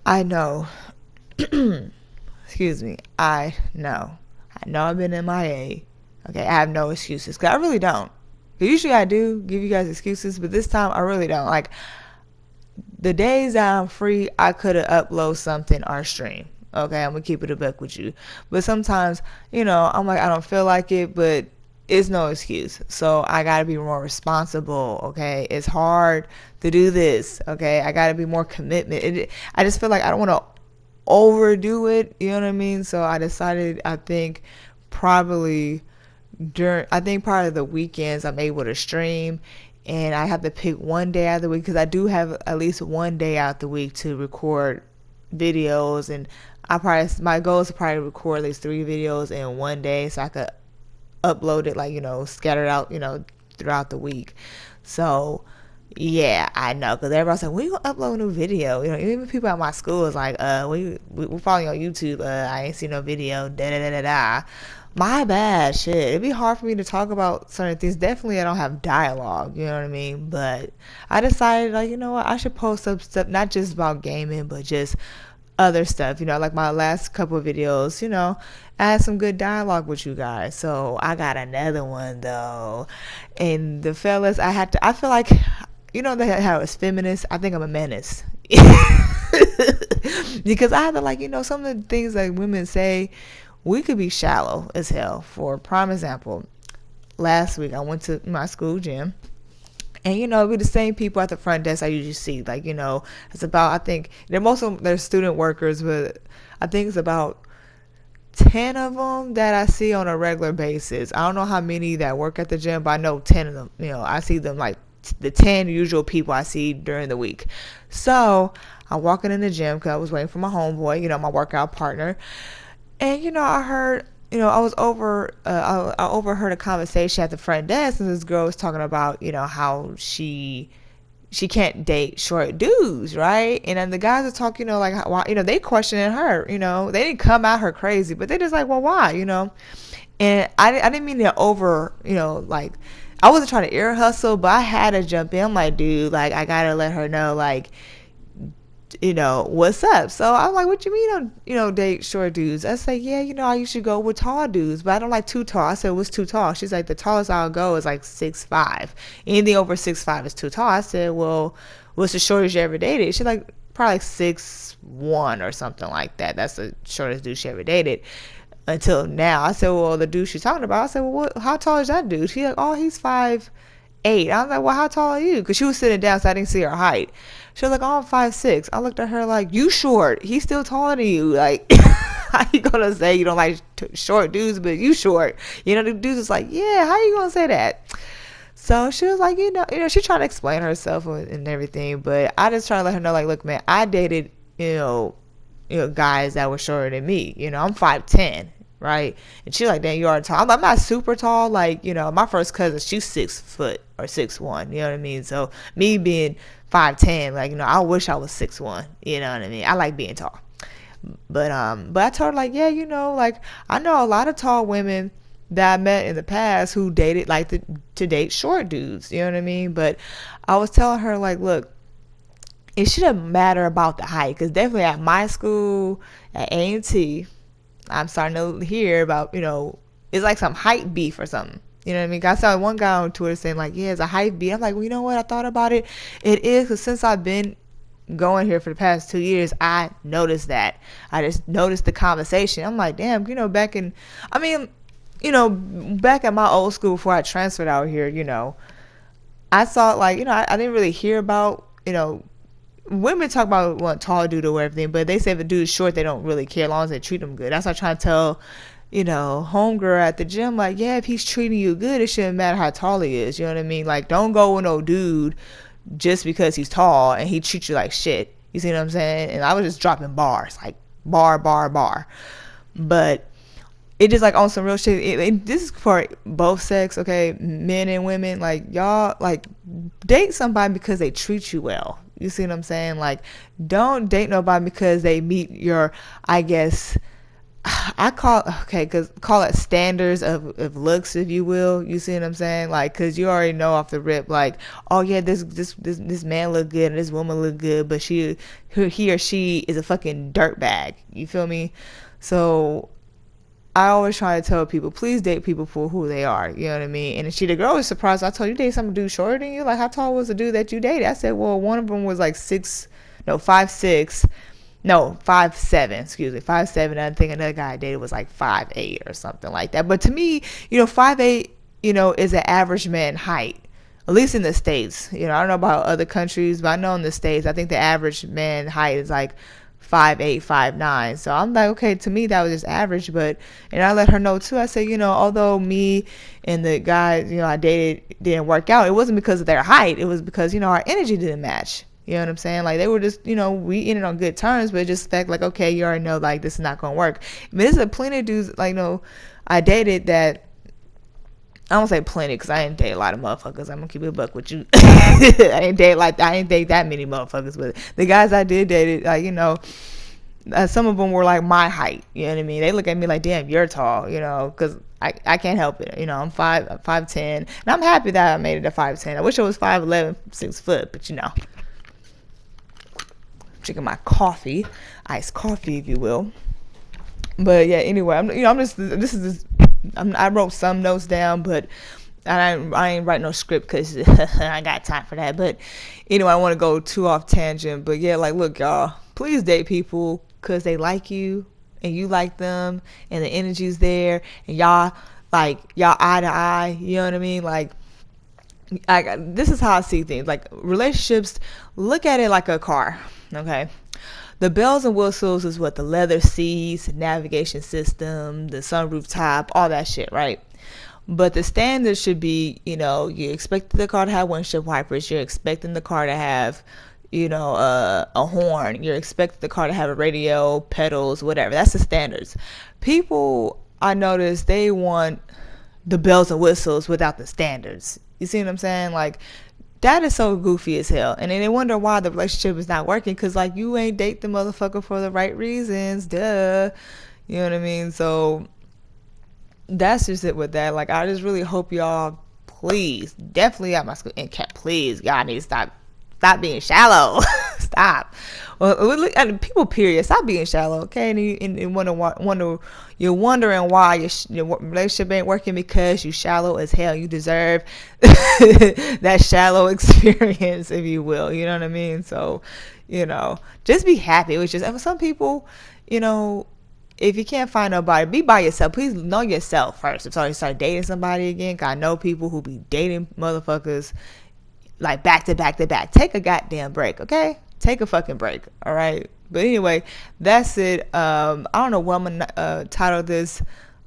I know. Excuse me. I know. I know I've been MIA. Okay, I have no excuses. Cause I really don't. Usually I do give you guys excuses, but this time I really don't. Like, the days that I'm free, I could have uploaded something or stream. Okay, I'm gonna keep it a buck with you. But sometimes, I'm like, I don't feel like it, but it's no excuse. So I gotta be more responsible. Okay, it's hard to do this. Okay, I gotta be more commitment. I just feel like I don't want to overdo it. You know what I mean? So I decided, I think probably probably the weekends I'm able to stream, and I have to pick one day out of the week because I do have at least one day out the week to record videos, and my goal is to probably record at least 3 videos in one day so I could upload it, like, scattered out, throughout the week. So yeah, I know, because everybody's like, when you gonna upload a new video? Even people at my school is like, we're following you on YouTube. I ain't seen no video. Da da da da da. My bad, shit. It'd be hard for me to talk about certain things. Definitely, I don't have dialogue. You know what I mean? But I decided, like, you know what? I should post some stuff, not just about gaming, but just other stuff. Like my last couple of videos. I had some good dialogue with you guys. So I got another one though, and the fellas, I feel like, how it's feminist. I think I'm a menace. Because I have to, like, some of the things that women say, we could be shallow as hell. For a prime example, last week I went to my school gym, and it'd be the same people at the front desk I usually see. Like, it's about, I think they're student workers, but I think it's about 10 of them that I see on a regular basis. I don't know how many that work at the gym, but I know 10 of them. I see them, like the 10 usual people I see during the week. So I'm walking in the gym because I was waiting for my homeboy, my workout partner. And I heard, I was I overheard a conversation at the front desk, and this girl was talking about, how she can't date short dudes, right? And then the guys are talking, like, why, they questioning her, they didn't come at her crazy, but they just like, well, why, And I didn't mean to like, I wasn't trying to ear hustle, but I had to jump in. I'm like, dude, like, I gotta let her know, like, what's up? So I'm like, what you mean date short dudes? I say, yeah, I usually go with tall dudes, but I don't like too tall. I said, what's too tall? She's like, the tallest I'll go is like 6'5". Anything over 6'5" is too tall. I said, well, what's the shortest you ever dated? She's like, probably 6'1" or something like that. That's the shortest dude she ever dated until now. I said, well, the dude she's talking about. I said, well, how tall is that dude? She's like, oh, he's 5'8". I was like, well, how tall are you? Because she was sitting down, so I didn't see her height. She was like, oh, I'm 5'6". I looked at her like, you short. He's still taller than you. Like, how you gonna say you don't like short dudes, but you short? The dudes is like, yeah, how you gonna say that? So she was like, she's trying to explain herself and everything, but I just trying to let her know, like, look, man, I dated, guys that were shorter than me. I'm 5'10", right? And she's like, dang, you are tall. I'm not super tall. Like, my first cousin, she's 6 foot or 6'1". You know what I mean? So me being 5'10", like, I wish I was 6'1". You know what I mean? I like being tall. But I told her, like, yeah, like, I know a lot of tall women that I met in the past who dated, like, to date short dudes. You know what I mean? But I was telling her, like, look, it shouldn't matter about the height, because definitely at my school at A&T, I'm starting to hear about, it's like some height beef or something. You know what I mean? I saw one guy on Twitter saying, like, yeah, it's a hype beat. I'm like, well, you know what? I thought about it. It is, because since I've been going here for the past 2 years, I noticed that. I just noticed the conversation. I'm like, damn, back at my old school before I transferred out here, I saw, like, I didn't really hear about, women talk about what tall dude or everything, but they say if a dude's short, they don't really care as long as they treat him good. That's what I try to tell, homegirl at the gym, like, yeah, if he's treating you good, it shouldn't matter how tall he is. You know what I mean? Like, don't go with no dude just because he's tall and he treats you like shit. You see what I'm saying? And I was just dropping bars, like bar, bar, bar. But it just, like, on some real shit. This is for both sex, okay? Men and women. Like, y'all, like, date somebody because they treat you well. You see what I'm saying? Like, don't date nobody because they meet your, I guess, I call it standards of looks, if you will. You see what I'm saying? Like, cause you already know off the rip, like, oh yeah, this man look good and this woman look good, but he or she is a fucking dirtbag. You feel me? So I always try to tell people, please date people for who they are. You know what I mean? And the girl was surprised. I told you, date some dude shorter than you. Like, how tall was the dude that you dated? I said, well, one of them was like 5'6". No, 5'7", excuse me, 5'7". I think another guy I dated was like 5'8" or something like that. But to me, 5'8", is an average man height. At least in the States. I don't know about other countries, but I know in the States, I think the average man height is like 5'8", 5'9". So I'm like, okay, to me that was just average. And I let her know too. I said, although me and the guys, I dated didn't work out, it wasn't because of their height. It was because, our energy didn't match. You know what I'm saying? Like, they were just, we ended on good terms, but it just fact like, okay, you already know, like, this is not gonna work. I mean, there's a plenty of dudes, like, I dated that. I don't say plenty because I didn't date a lot of motherfuckers. I'm gonna keep it a buck with you. I didn't date that many motherfuckers, but the guys I did date, like, some of them were like my height. You know what I mean? They look at me like, damn, you're tall. Because I can't help it. I'm 5'10", and I'm happy that I made it to 5'10". I wish I was 5'11", 6 foot, but drinking my coffee, iced coffee, if you will. But yeah, anyway, I wrote some notes down, but I ain't write no script because I got time for that. But anyway, I want to go too off tangent. But yeah, like, look, y'all, please date people because they like you and you like them and the energy's there and y'all eye to eye. You know what I mean? Like, this is how I see things. Like, relationships, look at it like a car. Okay, the bells and whistles is what the leather seats, the navigation system, the sunroof top, all that shit, right? But the standard should be, you expect the car to have windshield wipers, you're expecting the car to have, a horn, you're expecting the car to have a radio, pedals, whatever. That's the standards. People, I notice, they want the bells and whistles without the standards. You see what I'm saying? Like, that is so goofy as hell. And then they wonder why the relationship is not working, because, like, you ain't date the motherfucker for the right reasons. Duh. You know what I mean? So that's just it with that. Like, I just really hope y'all, please, definitely at my school, and please, y'all need to stop being shallow. Stop. Well, and people, period, stop being shallow, okay? And you're wondering why your relationship ain't working, because you shallow as hell. You deserve that shallow experience, if you will. You know what I mean? So, just be happy. Which is, some people, if you can't find nobody, be by yourself. Please know yourself first before you start dating somebody again. Cause I know people who be dating motherfuckers like back to back to back. Take a goddamn break, okay? Take a fucking break, all right? But anyway, that's it. I don't know what I'm gonna title this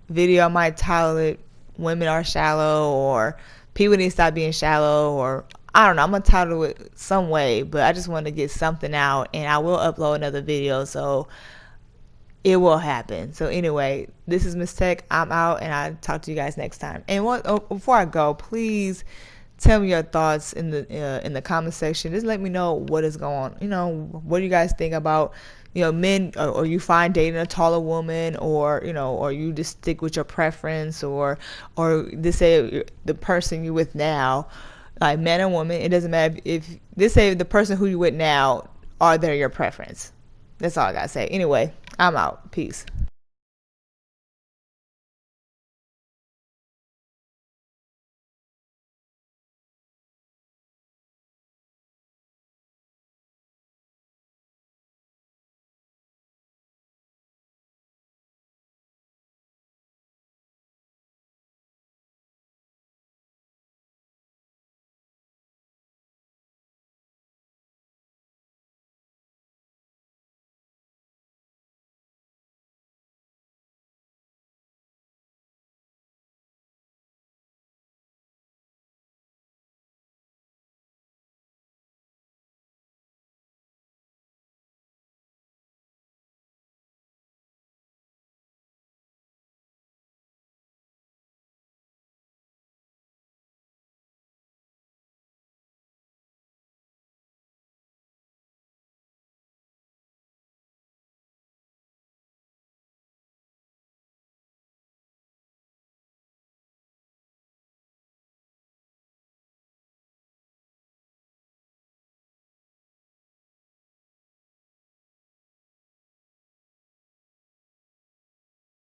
video. I might title it "Women Are Shallow" or "People Need to Stop Being Shallow," or I don't know. I'm gonna title it some way, but I just want to get something out, and I will upload another video, so it will happen. So anyway, this is Miss Tech. I'm out, and I'll talk to you guys next time. And before I go, please tell me your thoughts in the comment section. Just let me know what is going on. What do you guys think about, men, or you find dating a taller woman, or or you just stick with your preference, or this say the person you with now, like man and woman, it doesn't matter if this say the person who you with now, are they your preference? That's all I gotta say. Anyway, I'm out. Peace.